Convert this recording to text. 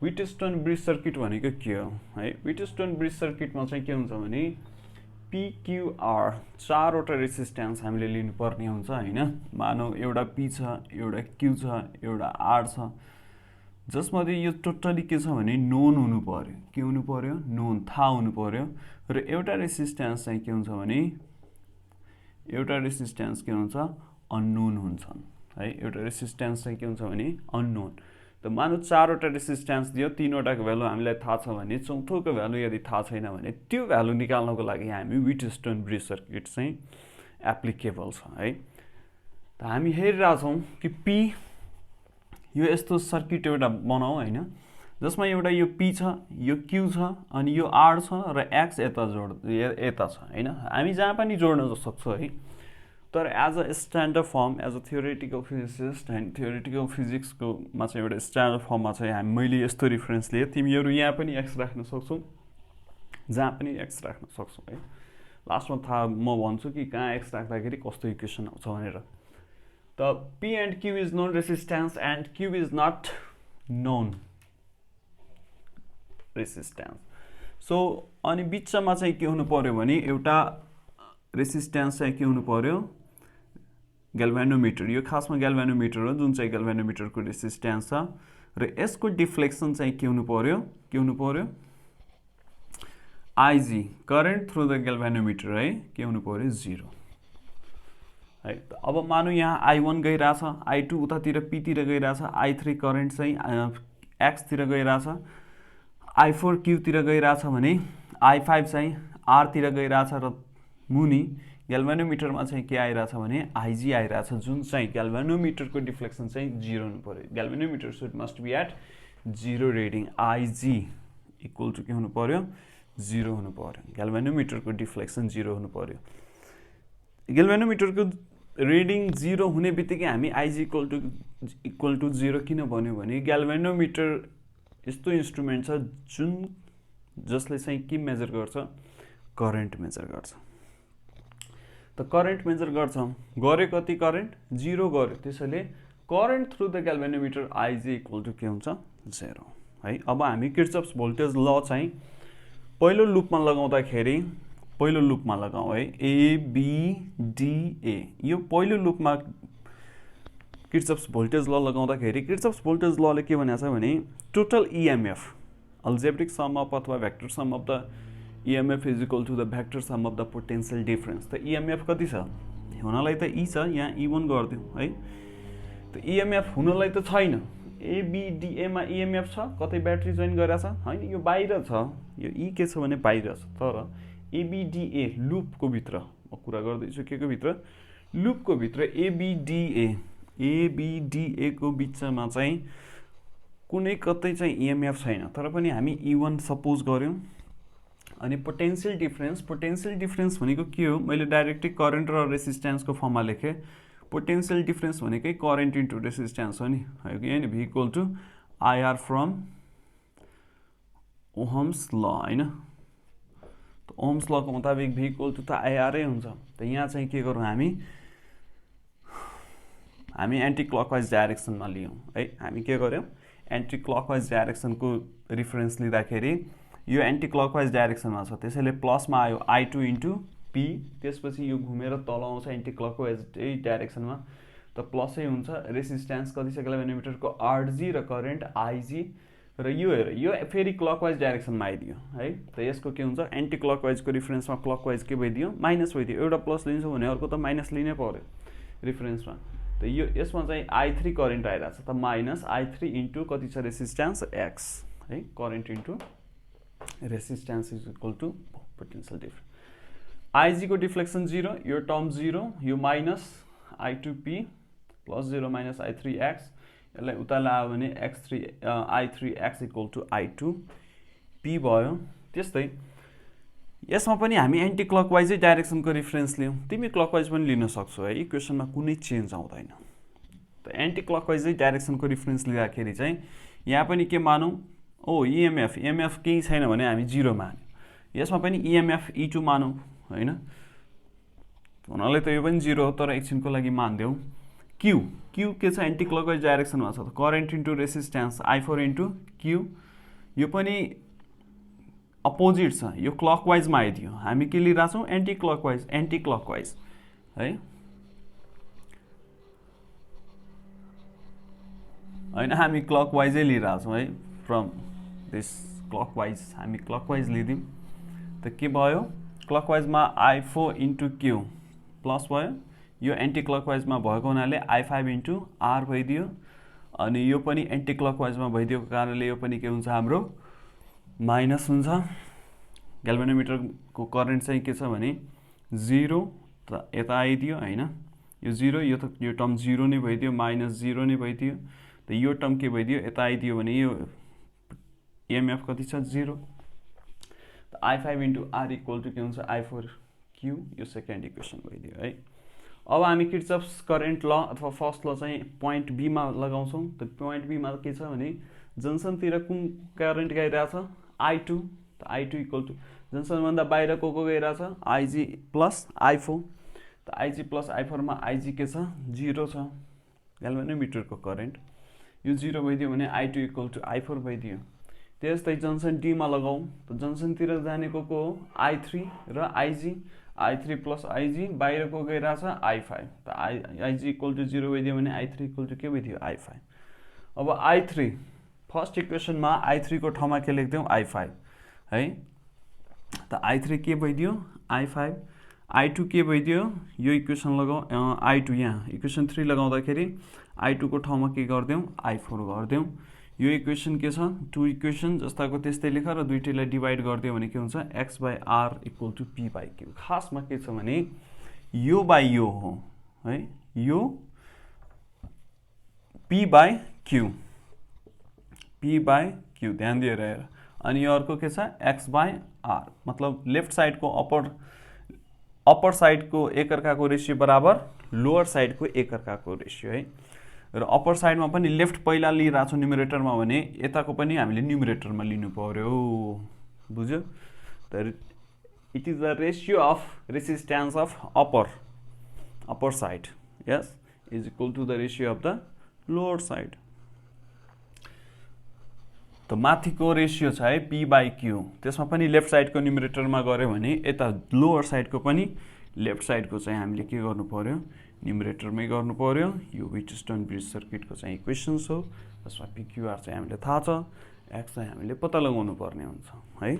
व्हिटस्टोन bridge circuit भनेको के हो है व्हिटस्टोन ब्रिज सर्किटमा चाहिँ के हुन्छ भने PQR चारवटा रेसिस्टेन्स हामीले लिनुपर्ने हुन्छ हैन मानौ एउटा P छ एउटा Q छ एउटा R छ जसमध्ये यो टोटली के छ भने नोन हुनु पर्यो के हुनु पर्यो नोन थाहा हुनु पर्यो र एउटा रेसिस्टेन्स चाहिँ के हुन्छ भने एउटा रेसिस्टेन्स के हुन्छ अननोन हुन्छन् है एउटा रेसिस्टेन्स चाहिँ के हुन्छ भने अननोन त मानौ चारवटा रेसिस्टेन्स दियो तीनवटाको भ्यालु हामीलाई थाहा छ भने चौथोको भ्यालु यदि थाहा छैन भने त्यो भ्यालु निकाल्नको लागि हामी व्हिटस्टोन ब्रिज सर्किट चाहिँ एप्लिकेबल छ है त हामी हेरिरा छौं कि P यो यस्तो सर्किट एउटा बनाऊ हैन जसमा एउटा यो P छ यो Q छ अनि यो R छ र X यता छ हैन हामी जहाँ पनि जोड्न सक्छौं है तर as a standard firm as a theoretical physicist and theoretical फिजिक्सको मा चाहिँ एउटा स्ट्यान्डर्ड फर्ममा चाहिँ हामी मैले यस्तो रेफरेन्स लिए तिमीहरु यहाँ पनि x राख्न सक्छौ जहाँ पनि x राख्न सक्छौ है लास्टमा थाहा म भन्छु कि कहाँ x राख्दाखेरि कस्तो इक्वेसन आउँछ भनेर त P and Q is known resistance and Q is not known resistance so अनि बिचमा चाहिँ के हुनु पर्यो भने एउटा रेसिस्टेन्स चाहिँ के हुनु पर्यो ग्याल्भेनोमिटर यो खासमा ग्याल्भेनोमिटर हो जुन चाहिँ ग्याल्भेनोमिटरको रेसिस्टेन्स छ र यसको डिफ्लेक्सन चाहिँ के हुनु पर्यो IG current through the galvanometer है के हुनु पर्यो 0 है अब मानौ यहाँ I1 गइराछ I2 उतातिर P तिर गइराछ I3 करेन्ट चाहिँ X तिर गइराछ I4 Q तिर गइराछ भने I5 चाहिँ R तिर गइराछ र मुनि ग्याल्भेनोमिटरमा चाहिँ के आइराछ भने IG आइराछ जुन चाहिँ ग्याल्भेनोमिटरको डिफ्लेक्सन चाहिँ 0 हुनु पर्यो galvanometer should must be at 0 reading IG equal to के हुनु पर्यो 0 हुनु पर्यो ग्याल्भेनोमिटरको डिफ्लेक्सन 0 हुनु पर्यो ग्याल्भेनोमिटरको रिडिङ 0 हुने बित्तिकै हामी IG इक्वल टु 0 किन भन्यो भने ग्याल्भेनोमिटर यस्तो इन्स्ट्रुमेन्ट छ जुन जसले चाहिँ के मेजर गर्छ करेन्ट मेजर गर्छ त करेन्ट मेजर गर्छ गरे कति करेन्ट 0 गर्यो त्यसैले current through the galvanometer IG equal to के हुन्छ 0 है अब हामी किर्चहफ्स भोल्टेज ल चाहिँ पहिलो लुपमा लगाऊ है A B D A यो पहिलो लुपमा किर्चहफ्स भोल्टेज ल लगाउँदाखेरि किर्चहफ्स भोल्टेज लले के भनेको छ भने total EMF algebraic sum of अथवा vector sum of the EMF is equal to the vector sum of the potential difference त EMF कति छ हुनलाई त E छ यहाँ E1 गर्दियौ है त EMF हुनलाई त छैन ABDA मा EMF छ कतै ब्याट्री जोइन गरेछ हैन यो बाहिर छ यो E के छ भने बाहिर छ तर ABDA लुपको भित्र म कुरा गर्दै छु के को भित्र लुपको भित्र ABDA को बिचमा चाहिँ कुनै कतै चाहिँ EMF छैन तर पनि हामी E1 सपोज गर्यौं अनि पोटेन्शियल डिफरेन्स भनेको के हो मैले डाइरेक्टली करेन्ट र रेसिस्टेन्सको फर्ममा लेखे पोटेन्शियल डिफरेन्स भनेकै करेन्ट इन्टु रेसिस्टेन्स हो नि हैन V equal to IR from Ohm's law हैन त ओहम्स लको मुताबिक V इक्वल टु त IR नै हुन्छ त यहाँ चाहिँ के गरौँ हामी एन्टी क्लकवाइज डाइरेक्सनमा लियौं है हामी के गर्यौं एन्टी क्लकवाइज डाइरेक्सनको रेफरेन्स लिँदाखेरि यो एन्टी क्लकवाइज डाइरेक्सनमा छ त्यसैले प्लसमा आयो I2 इन्टु P त्यसपछि यो घुमेर तल आउँछ एन्टी क्लकवाइज डाइरेक्सनमा त प्लसै हुन्छ रेसिस्टेन्स कति छ ग्याल्भेनोमिटरको RG र करेन्ट IG र यो हेर यो फेरि क्लकवाइज डाइरेक्सनमा आइदियो है त यसको के हुन्छ एन्टी क्लकवाइजको रेफरेन्समा क्लकवाइज के भइदियो माइनस भइदियो एउटा प्लस लिन्छौ भने अर्को त माइनस लिनै पर्यो रेफरेन्समा त यो यसमा चाहिँ I3 करेन्ट आइराछ त माइनस I3 इन्टु कति छ रेसिस्टेन्स X है current into resistance is equal to potential difference IG को डिफ्लेक्सन 0 यो टर्म 0 यो minus I2P plus 0 minus I3X यसलाई उता लायो भने I3X इक्वल टु I2P भयो त्यस्तै यसमा पनि हामी एन्टी क्लकवाइजै डाइरेक्सनको रेफरेन्स लियौं तिमी क्लकवाइज पनि लिन सक्छौ है इक्वेसनमा कुनै चेन्ज आउँदैन त एन्टी क्लकवाइजै डाइरेक्सनको रेफरेन्स लिँदाखेरि चाहिँ यहाँ पनि के मानौ EMF केही छैन भने हामी 0 मान्यौ यसमा पनि EMF E2 मानौ हैन हुनले त यो पनि 0 हो तर एकछिनको लागि मान्देऊ Q के छ एन्टी क्लकवाइज डाइरेक्सनमा छ त current into resistance I4 into Q यो पनि अपोजिट छ, यो क्लकवाइजमा आइदियो, हामी के लिइरहेको छौँ एन्टी क्लकवाइज है, होइन हामी क्लकवाइजै लिइरहेको छौँ है, फ्रम दिस क्लकवाइज हामी क्लकवाइज लिदियौँ। त के भयो क्लकवाइजमा I4 इन्टु क्यू प्लस भयो, यो एन्टी क्लकवाइजमा भएको हुनाले I5 इन्टु आर भइदियो, अनि यो पनि एन्टी क्लकवाइजमा भइदिएको कारणले यो पनि के हुन्छ हाम्रो माइनस हुन्छ। ग्याल्भेनोमिटरको करेन्ट चाहिँ के छ भने 0 त यता आइदियो होइन, यो 0 यो टर्म 0 नै भइदियो, माइनस 0 नै भइदियो। त यो टर्म के भइदियो यता आइदियो भने यो EMF कति छ 0। त I5 into R equal to के हुन्छ I4 क्यू, यो सेकेन्ड इक्वेसन भइदियो है। अब हामी किर्चफ्स करेन्ट ल अथवा फर्स्ट ल चाहिँ पोइन्ट बीमा लगाउँछौँ। त पोइन्ट बीमा के छ भने जन्सनतिर कुन करेन्ट गइरहेछ I2, त I2 इक्वल टु जन्सनभन्दा बाहिर को गइरहेछ IG प्लस I4, त IG प्लस I4 मा IG के छ 0 छ, ग्याल्भेनोमिटरको करेन्ट यो 0 भइदियो भने I2 इक्वल टु I4 भइदियो। त्यस्तै जन्सन डी मा लगाऊ, त जन्सनतिर जाने को हो I3 र I3 प्लस IG, बाहिर को गइरहेछ I5, त IG इक्वल टु 0 भइदियो भने I3 इक्वल टु के भइदियो I5। अब I3 फर्स्ट इक्वेसनमा I3 को ठाउँमा के लेख्दियौँ I5 है, त I3 के भइदियो I5, I2 के भइदियो यो इक्वेसन लगाऊ I2 यहाँ इक्वेसन 3 लगाउँदाखेरि I2 को ठाउँमा के गरिदियौँ I4 गरिदियौँ। यो इक्वेसन के छ 2 इक्वेसन जस्ताको त्यस्तै लेख र दुईटैलाई डिभाइड गरिदियो भने के हुन्छ x by R equal to p by Q. खासमा के छ भने यो बाई यो हो है, यो p बाई क्यू ध्यान दिएर हेर, अनि यो अर्को के छ x बाई आर, मतलब लेफ्ट साइडको अप्पर साइडको एकअर्काको रेसियो बराबर लोअर साइडको एकअर्काको रेसियो है। र अप्पर साइडमा पनि लेफ्ट पहिला लिइरहेको छु न्युमरेटरमा भने यताको पनि हामीले न्युमरेटरमा लिनु पर्यो, बुझ्यो। त it is the ratio of resistance of upper side यस is equal to the ratio of the lower side. त माथिको रेसियो छ है p बाई क्यू, त्यसमा पनि लेफ्ट साइडको न्युमरेटरमा गऱ्यो भने यता लोअर साइडको पनि लेफ्ट साइडको चाहिँ हामीले के गर्नु पर्यो न्युमरेटरमै गर्नु पर्यो। यो व्हीटस्टोन ब्रिज सर्किटको चाहिँ इक्वेसन्स हो, जसमा PQR चाहिँ हामीले थाहा छ, x चाहिँ हामीले पत्ता लगाउनु पर्ने हुन्छ है।